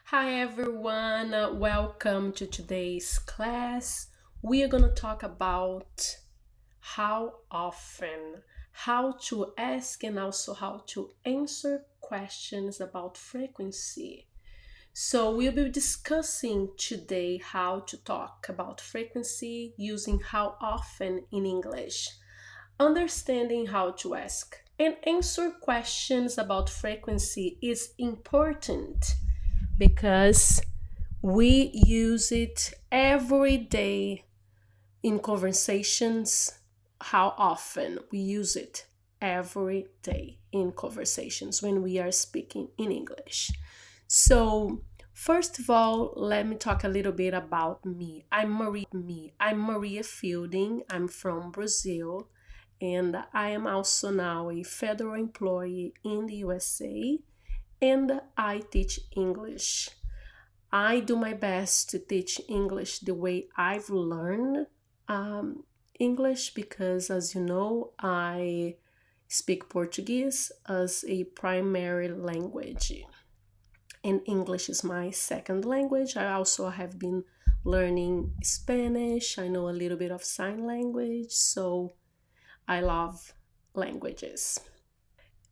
Hi everyone, welcome to today's class. We are going to talk about how often, how to ask, and also how to answer questions about frequency. So, we'll be discussing today how to talk about frequency using how often in English, understanding how to ask and answer questions about frequency is important because we use it every day in conversations. How often we use it every day in conversations when we are speaking in English. So, first of all, let me talk a little bit about me. I'm Maria Fielding. I'm from Brazil, and I am also now a federal employee in the USA, and I teach English. I do my best to teach English the way I've learned English because, as you know, I speak Portuguese as a primary language, and English is my second language. I also have been learning Spanish. I know a little bit of sign language, so I love languages.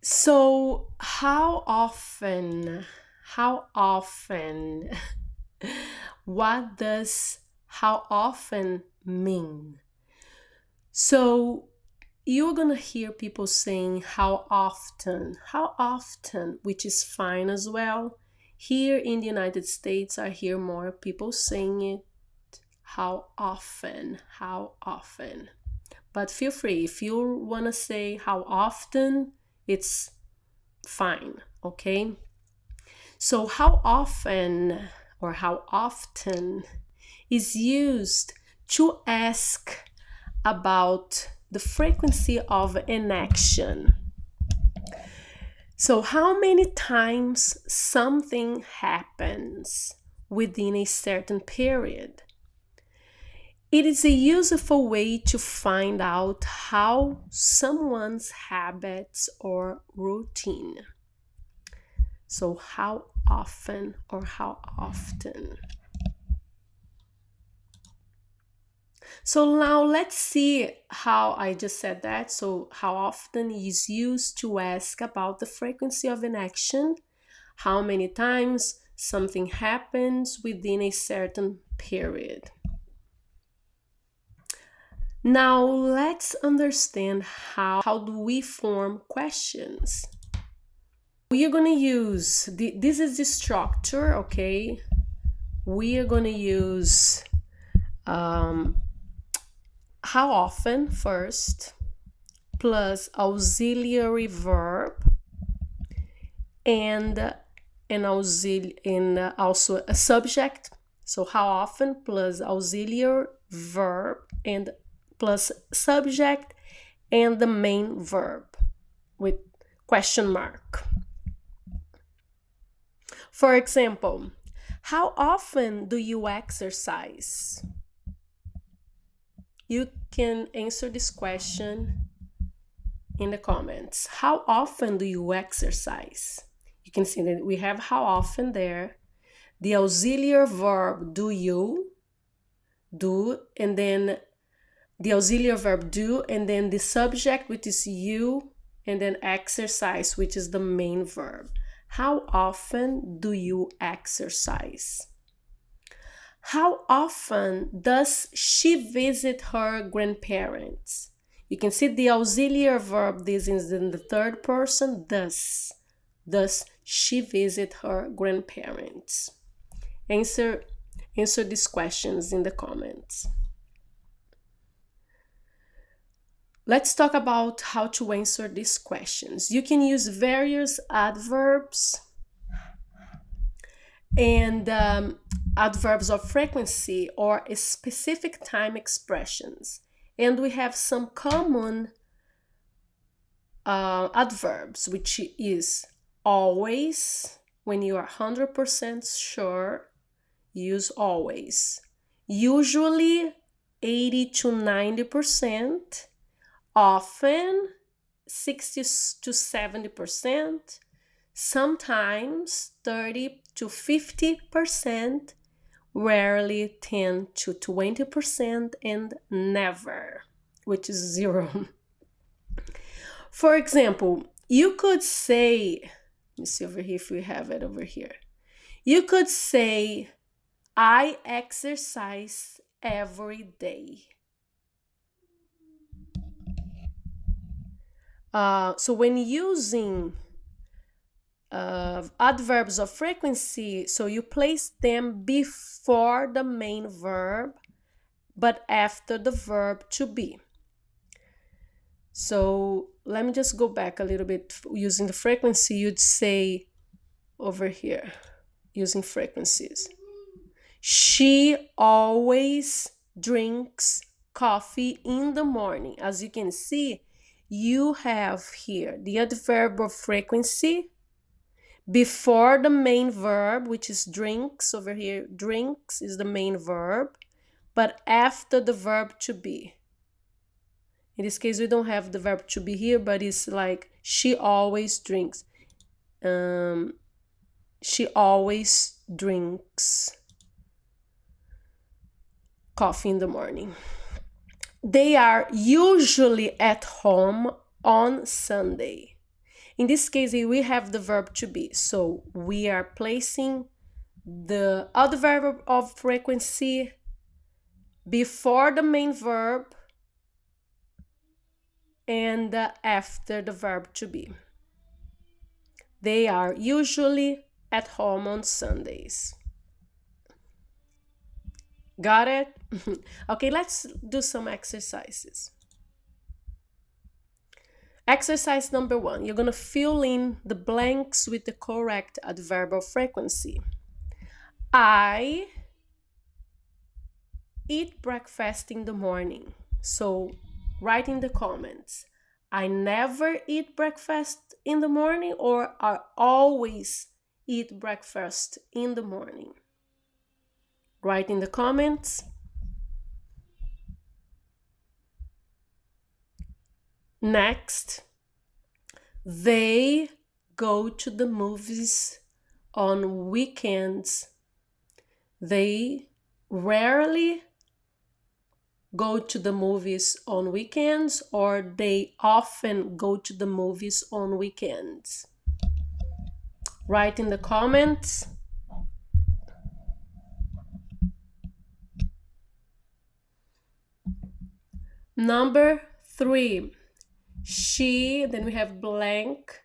So, how often, what does how often mean? So, you're gonna hear people saying how often, which is fine as well. Here in the United States, I hear more people saying it how often. But feel free, if you wanna say how often, it's fine, okay? So, how often is used to ask about the frequency of an action. So, how many times something happens within a certain period? It is a useful way to find out how someone's habits or routine. So, how often or how often? So, now let's see how I just said that. So, how often is used to ask about the frequency of an action, how many times something happens within a certain period. Now, let's understand how do we form questions. We are going to use, this is the structure, okay? We are going to use how often first, plus auxiliary verb and also a subject. So how often plus auxiliary verb and plus subject and the main verb with question mark. For example, how often do you exercise? You can answer this question in the comments. How often do you exercise? You can see that we have how often there. The auxiliary verb do you, do, and then the auxiliary verb do, and then the subject, which is you, and then exercise, which is the main verb. How often do you exercise? How often does she visit her grandparents? You can see the auxiliary verb, this is in the third person, does. Does she visit her grandparents? Answer these questions in the comments. Let's talk about how to answer these questions. You can use various adverbs and adverbs of frequency or specific time expressions. And we have some common adverbs, which is always. When you are 100% sure, use always. Usually 80 to 90%. Often 60 to 70%. sometimes 30 to 50%, rarely 10 to 20%, and never, which is 0. For example, you could say, let me see over here if we have it over here. You could say, I exercise every day. So when using adverbs of frequency, so you place them before the main verb, but after the verb to be. So let me just go back a little bit. Using the frequency, you'd say over here, using frequencies. She always drinks coffee in the morning. As you can see, you have here the adverb of frequency before the main verb, which is drinks. Over here, drinks is the main verb, but after the verb to be. In this case, we don't have the verb to be here, but it's like she always drinks. She always drinks coffee in the morning. They are usually at home on Sunday. In this case, we have the verb to be. So we are placing the adverb of frequency before the main verb and after the verb to be. They are usually at home on Sundays. Got it? Okay, let's do some exercises. Exercise number 1, you're going to fill in the blanks with the correct adverb of frequency. I eat breakfast in the morning. So write in the comments, I never eat breakfast in the morning, or I always eat breakfast in the morning. Write in the comments. Next, they go to the movies on weekends. They rarely go to the movies on weekends, or they often go to the movies on weekends. Write in the comments. Number 3, she, then we have blank,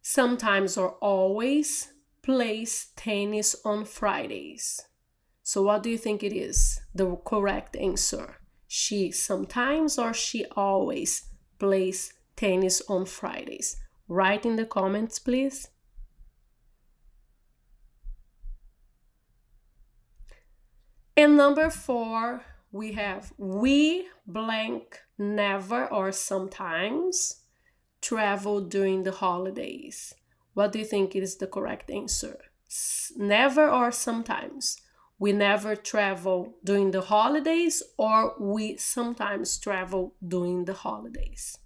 sometimes or always plays tennis on Fridays. So what do you think it is? The correct answer. She sometimes or she always plays tennis on Fridays. Write in the comments, please. And number 4, we have we blank never or sometimes travel during the holidays. What do you think is the correct answer? Never or sometimes? We never travel during the holidays, or we sometimes travel during the holidays?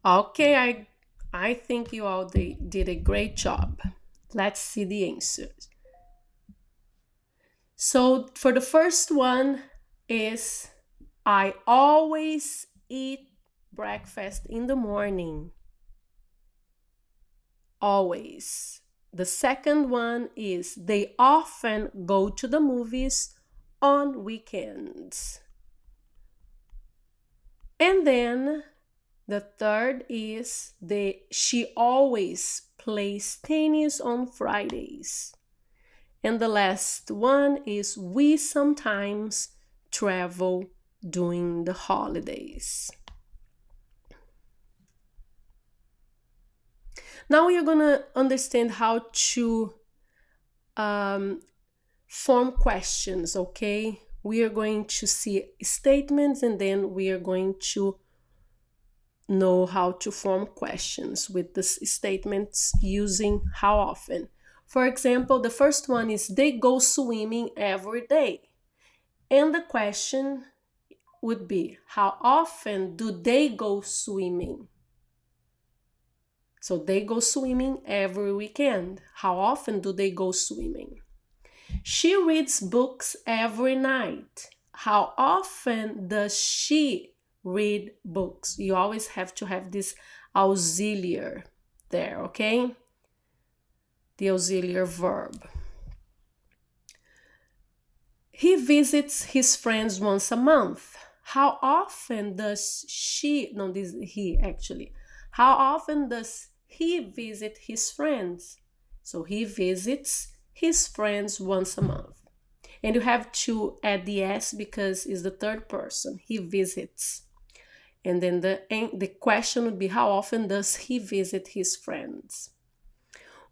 Okay, I think you all did a great job. Let's see the answers. So for the first one is, I always eat breakfast in the morning. Always. The second one is, they often go to the movies on weekends. And then the third is, she always plays tennis on Fridays. And the last one is, we sometimes travel during the holidays. Now you're going to understand how to form questions, okay? We are going to see statements, and then we are going to know how to form questions with the statements using how often. For example, the first one is, they go swimming every day. And the question would be, how often do they go swimming? So they go swimming every weekend. How often do they go swimming? She reads books every night. How often does she read books? You always have to have this auxiliary there, okay? The auxiliary verb. He visits his friends once a month. How often does she, no, this is he actually. How often does he visit his friends? So he visits his friends once a month. And you have to add the S because it's the third person. He visits. And then the question would be, how often does he visit his friends?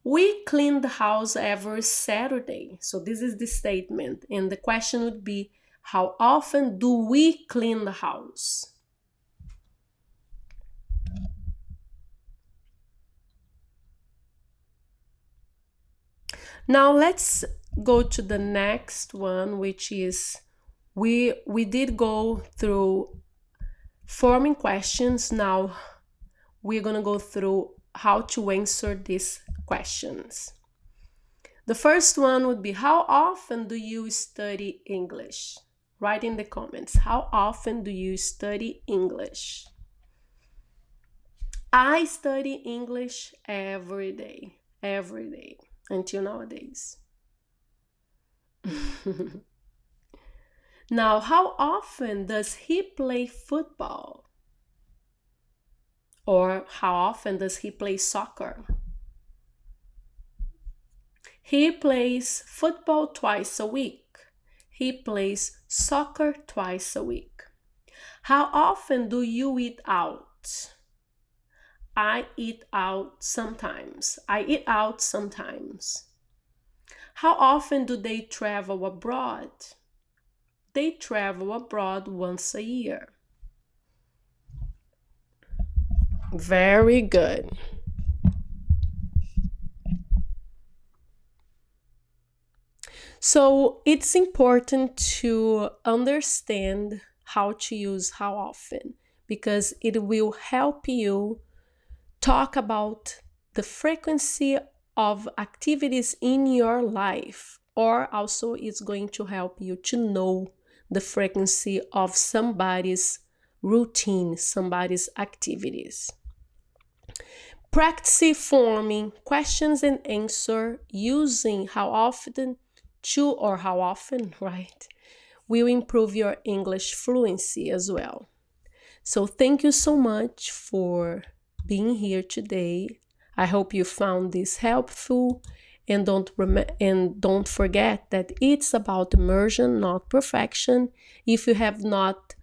We clean the house every Saturday. So this is the statement. And the question would be, how often do we clean the house? Now let's go to the next one, which is we did go through forming questions. Now we're going to go through how to answer these questions. The first one would be, how often do you study English? Write in the comments, how often do you study English? I study English every day, until nowadays. Now, how often does he play football? Or how often does he play soccer? He plays football twice a week. He plays soccer twice a week. How often do you eat out? I eat out sometimes. I eat out sometimes. How often do they travel abroad? They travel abroad once a year. Very good. So it's important to understand how to use how often, because it will help you talk about the frequency of activities in your life, or also it's going to help you to know the frequency of somebody's routine, somebody's activities. Practice forming questions and answer using how often to or how often, right? Will improve your English fluency as well. So thank you so much for being here today. I hope you found this helpful, and don't forget that it's about immersion, not perfection. If you have not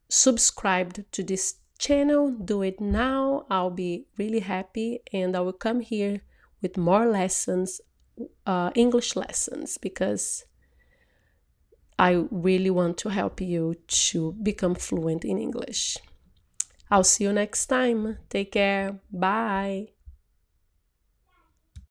subscribed to this channel, do it now. I'll be really happy, and I will come here with more lessons, English lessons, because I really want to help you to become fluent in English. I'll see you next time. Take care. Bye.